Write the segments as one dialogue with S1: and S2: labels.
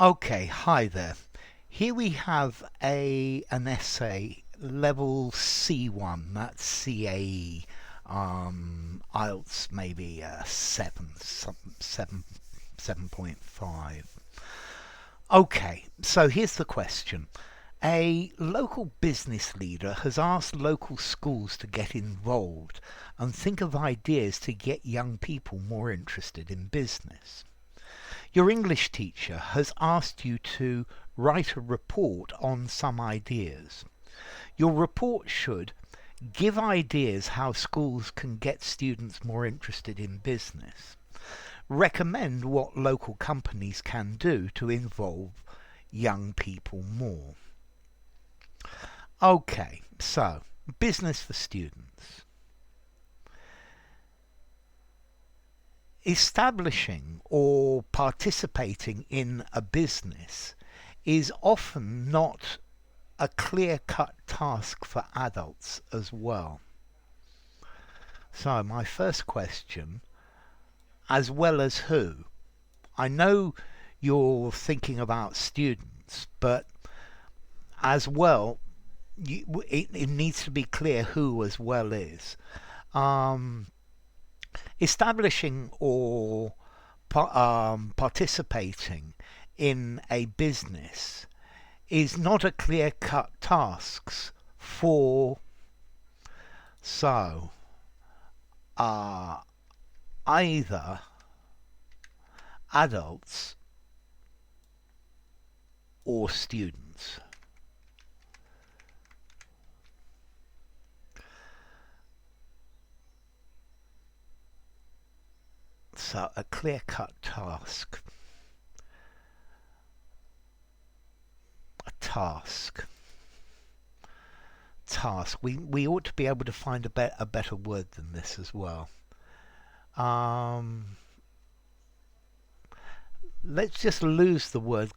S1: Okay, hi there. Here we have an essay level C1, that's CAE. IELTS maybe 7.5. Okay, so here's the question. A local business leader has asked local schools to get involved and think of ideas to get young people more interested in business. Your English teacher has asked you to write a report on some ideas. Your report should give ideas how schools can get students more interested in business. Recommend what local companies can do to involve young people more. Okay, so business for students. Establishing or participating in a business is often not a clear-cut task for adults as well. So my first question, as well as who? I know you're thinking about students, but as well, it needs to be clear who as well is. Establishing or participating in a business is not a clear-cut task for either adults or students. So a clear-cut task. Task. We ought to be able to find a better word than this as well. Let's just lose the word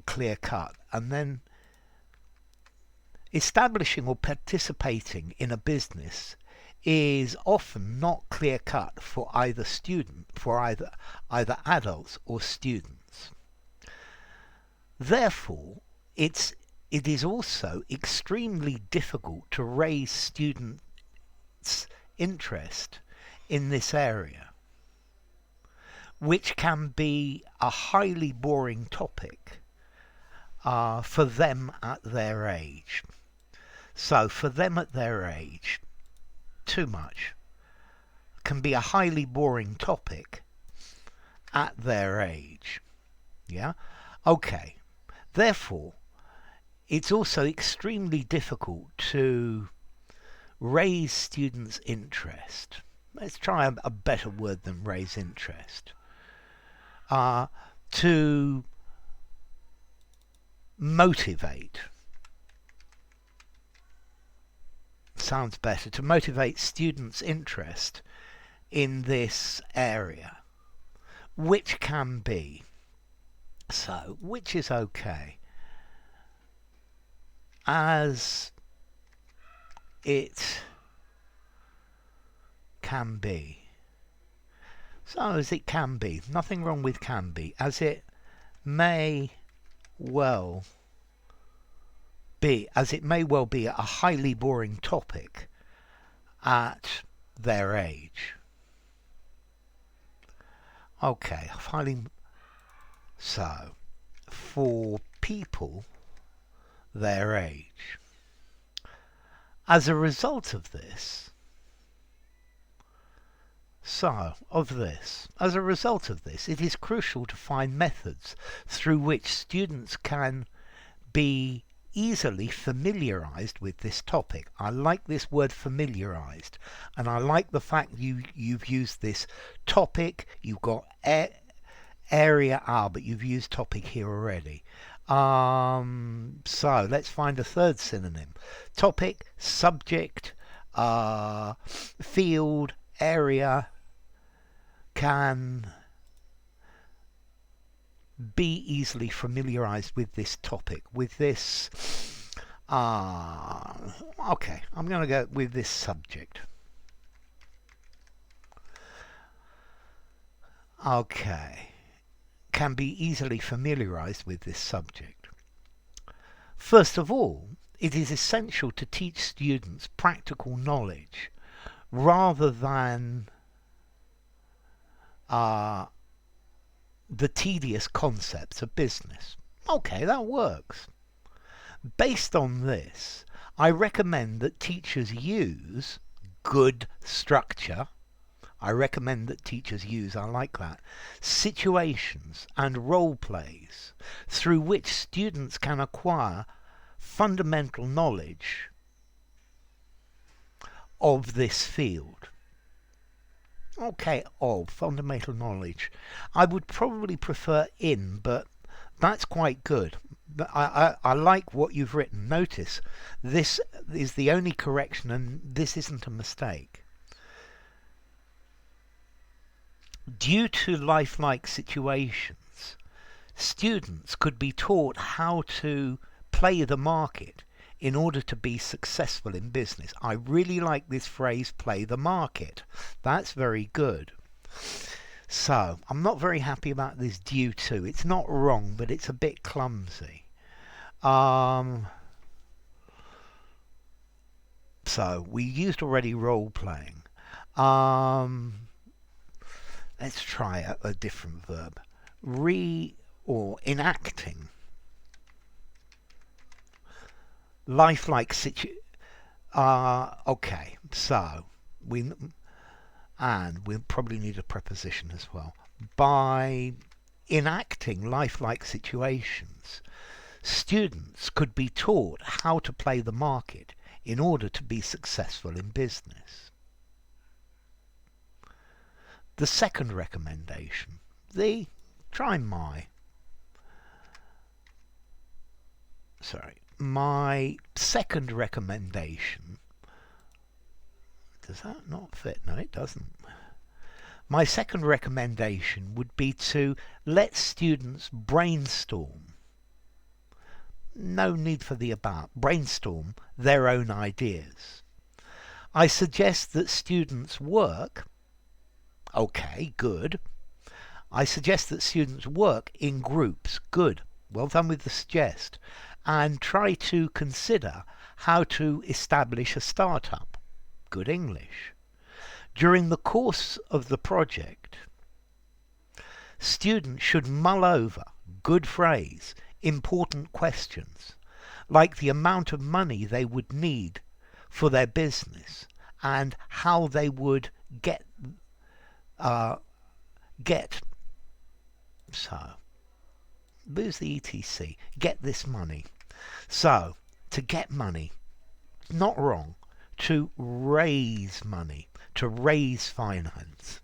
S1: clear cut, and then establishing or participating in a business is often not clear cut for either either adults or students. Therefore, it is also extremely difficult to raise students' interest in this area, which can be a highly boring topic for them at their age. So for them at their age, too much can be a highly boring topic at their age. Yeah? Okay. Therefore, it's also extremely difficult to raise students' interest. Let's try a better word than raise interest. To motivate. Sounds better. To motivate students' interest in this area, which can be. So, which is okay, as it can be. So, as it can be. Nothing wrong with can be. As it may well be. As it may well be a highly boring topic at their age. Okay, so, for people their age. As a result of this, it is crucial to find methods through which students can be easily familiarized with this topic. I like this word familiarized, and I like the fact you've used this topic. You've got area but you've used topic here already. So let's find a third synonym. Topic, subject, field, area can be easily familiarized with this topic, with this okay, I'm going to go with this subject. Okay, can be easily familiarized with this subject. First of all, it is essential to teach students practical knowledge rather than the tedious concepts of business. Okay, that works. Based on this, I recommend that teachers use good structure. I like that, situations and role plays through which students can acquire fundamental knowledge of this field. Okay, fundamental knowledge. I would probably prefer in, but that's quite good. I like what you've written. Notice, this is the only correction and this isn't a mistake. Due to lifelike situations, students could be taught how to play the market in order to be successful in business. I really like this phrase, play the market. That's very good. So, I'm not very happy about this due to. It's not wrong, but it's a bit clumsy. So, we used already role-playing. Let's try a different verb. Or enacting. Lifelike okay, so we'll probably need a preposition as well. By enacting lifelike situations, students could be taught how to play the market in order to be successful in business. The second recommendation, my second recommendation, does that not fit? No, it doesn't. My second recommendation would be to let students brainstorm. No need for the about. Brainstorm their own ideas. I suggest that students work. Okay, good. I suggest that students work in groups. Good. Well done with the suggest. And try to consider how to establish a startup. Good English. During the course of the project, students should mull over, good phrase, important questions, like the amount of money they would need for their business and how they would get lose the etc, get this money. So, to get money, not wrong, to raise money, to raise finance.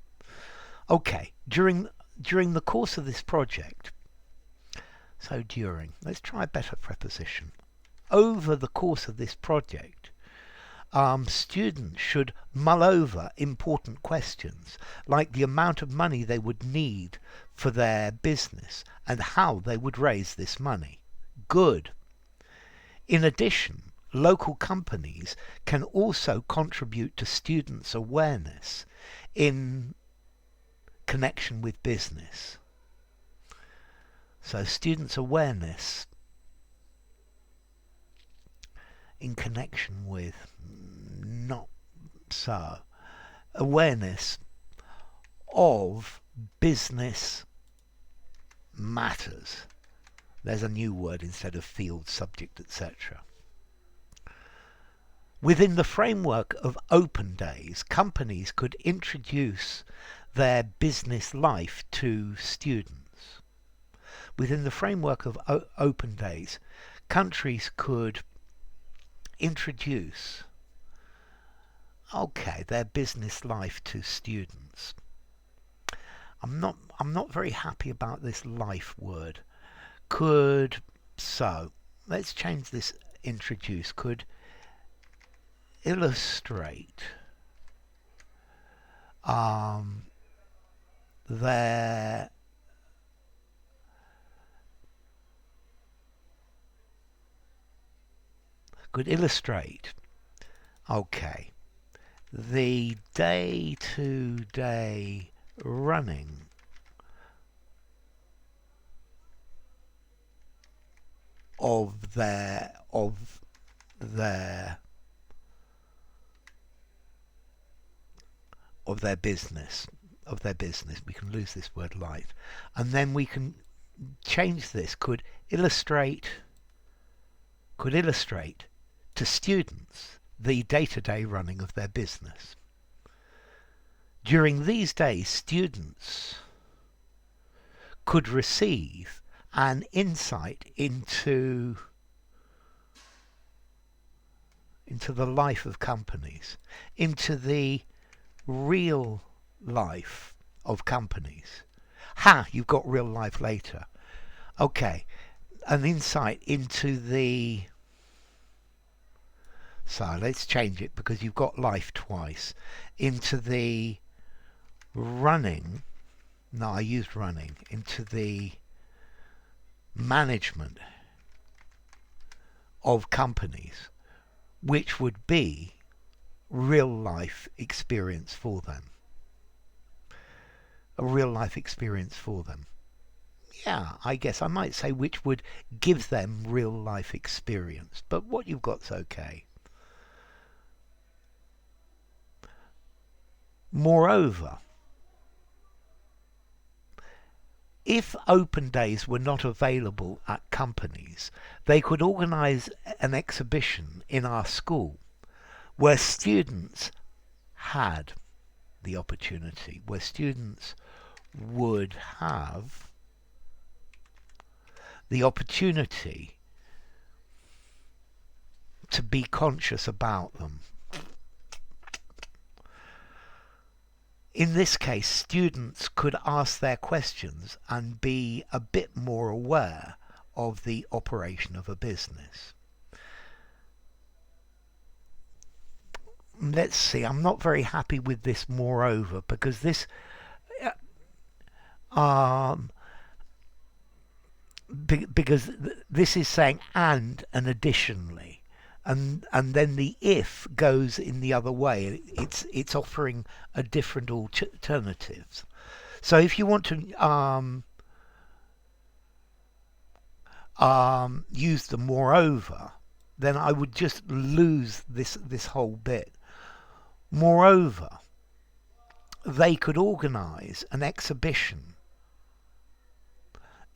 S1: Okay, during the course of this project, so let's try a better preposition. Over the course of this project, students should mull over important questions, like the amount of money they would need for their business and how they would raise this money. Good. In addition, local companies can also contribute to students' awareness in connection with business. So students' awareness in connection with, awareness of business matters. There's a new word instead of field, subject, etc. Within the framework of open days, companies could introduce their business life to students. Within the framework of open days, countries could introduce their business life to students. I'm not very happy about this life word. Let's change this introduce. Could illustrate their the day-to-day running of their business. We can lose this word life, and then we can change this. Could illustrate to students the day-to-day running of their business. During these days, students could receive an insight into the life of companies, into the real life of companies. You've got real life later. Okay, an insight into the... So let's change it because you've got life twice. Into the running... No, I used running. Into the management of companies, which would be real life experience for them. A real life experience for them. Yeah, I guess I might say which would give them real life experience, but what you've got's okay. Moreover, if open days were not available at companies, they could organise an exhibition in our school where students had the opportunity, where students would have the opportunity to be conscious about them. In this case, students could ask their questions and be a bit more aware of the operation of a business. Let's see, I'm not very happy with this moreover, because this because this is saying and additionally, and then the if goes in the other way. It's offering a different alternatives. So if you want to use the moreover, then I would just lose this whole bit. Moreover, they could organise an exhibition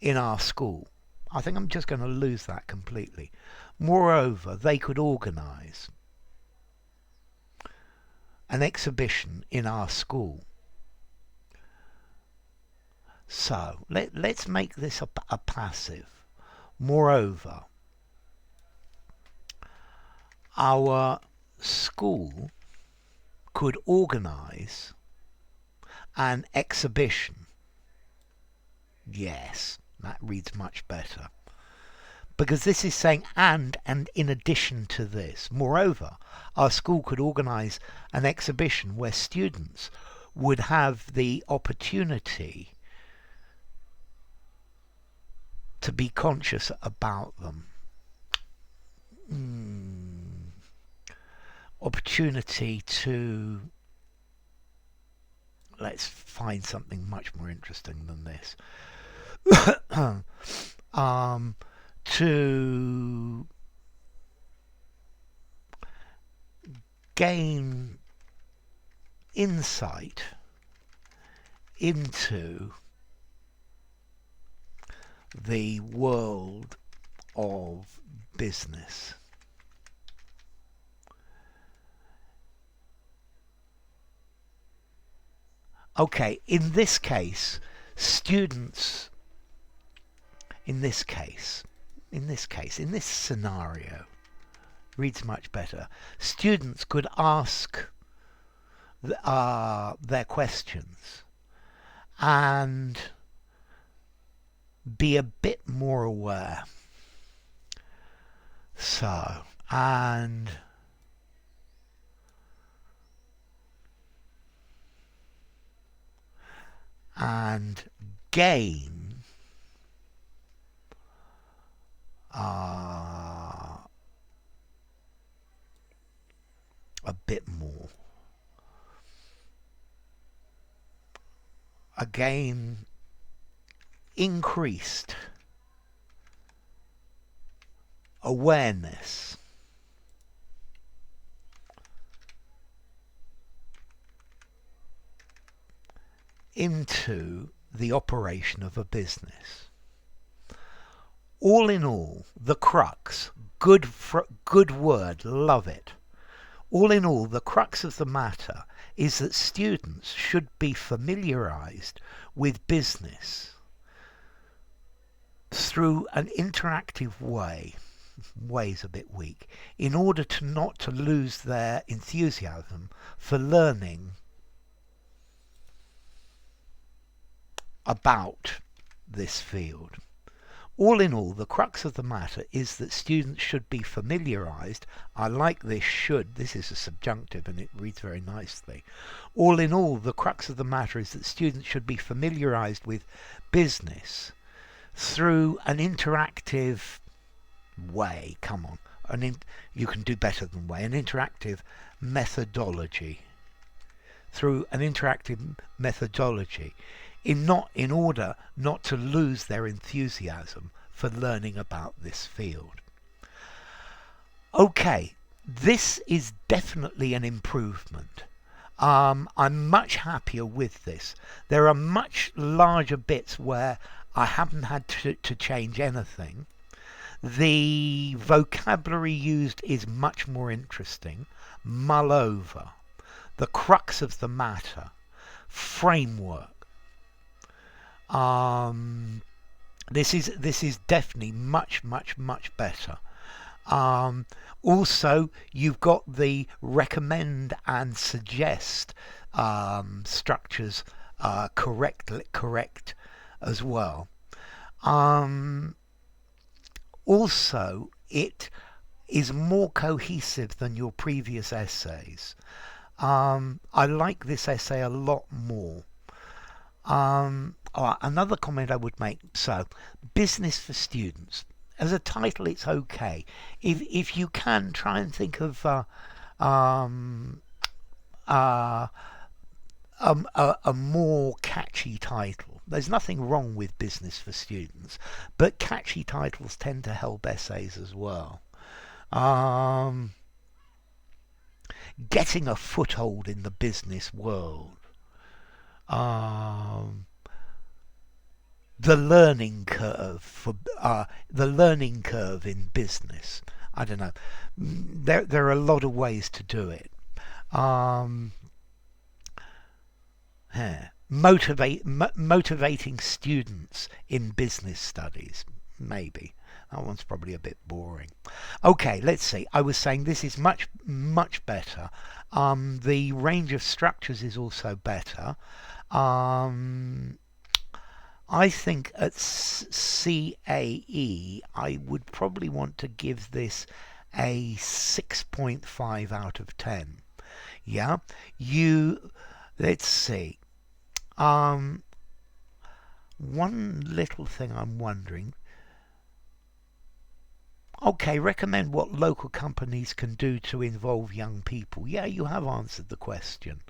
S1: in our school. I think I'm just going to lose that completely. Moreover, they could organise an exhibition in our school. So let's make this a passive. Moreover, our school could organise an exhibition. Yes, that reads much better. Because this is saying and in addition to this. Moreover, our school could organise an exhibition where students would have the opportunity to be conscious about them. Opportunity to... Let's find something much more interesting than this. To gain insight into the world of business. Okay, in this case, students, in this scenario, reads much better. Students could ask their questions and be a bit more aware. So, and gain a bit more. Again, increased awareness into the operation of a business. All in all, the crux, good word, love it. All in all, the crux of the matter is that students should be familiarized with business through an interactive way. Way's a bit weak, in order to not to lose their enthusiasm for learning about this field. All in all, the crux of the matter is that students should be familiarized. I like this should. This is a subjunctive and it reads very nicely. All in all, the crux of the matter is that students should be familiarized with business through an interactive way. Come on. You can do better than way. An interactive methodology. Through an interactive methodology. In order not to lose their enthusiasm for learning about this field. Okay, this is definitely an improvement. I'm much happier with this. There are much larger bits where I haven't had to change anything. The vocabulary used is much more interesting. Mull over. The crux of the matter. Framework. This is definitely much better. Also, you've got the recommend and suggest structures correct as well. Also, it is more cohesive than your previous essays. I like this essay a lot more. Another comment I would make, so business for students as a title, it's okay. If you can try and think of a more catchy title. There's nothing wrong with business for students, but catchy titles tend to help essays as well. Getting a foothold in the business world. The learning curve in business. I don't know. There are a lot of ways to do it. Motivating students in business studies. Maybe. That one's probably a bit boring. Okay, let's see. I was saying this is much better. The range of structures is also better. I think at CAE I would probably want to give this a 6.5 out of 10. Yeah, let's see. One little thing I'm wondering. Okay, recommend what local companies can do to involve young people. Yeah, you have answered the question.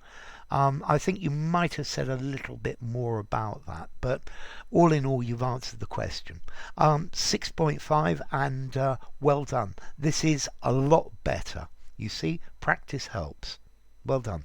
S1: I think you might have said a little bit more about that, but all in all, you've answered the question. 6.5 and well done. This is a lot better. You see, practice helps. Well done.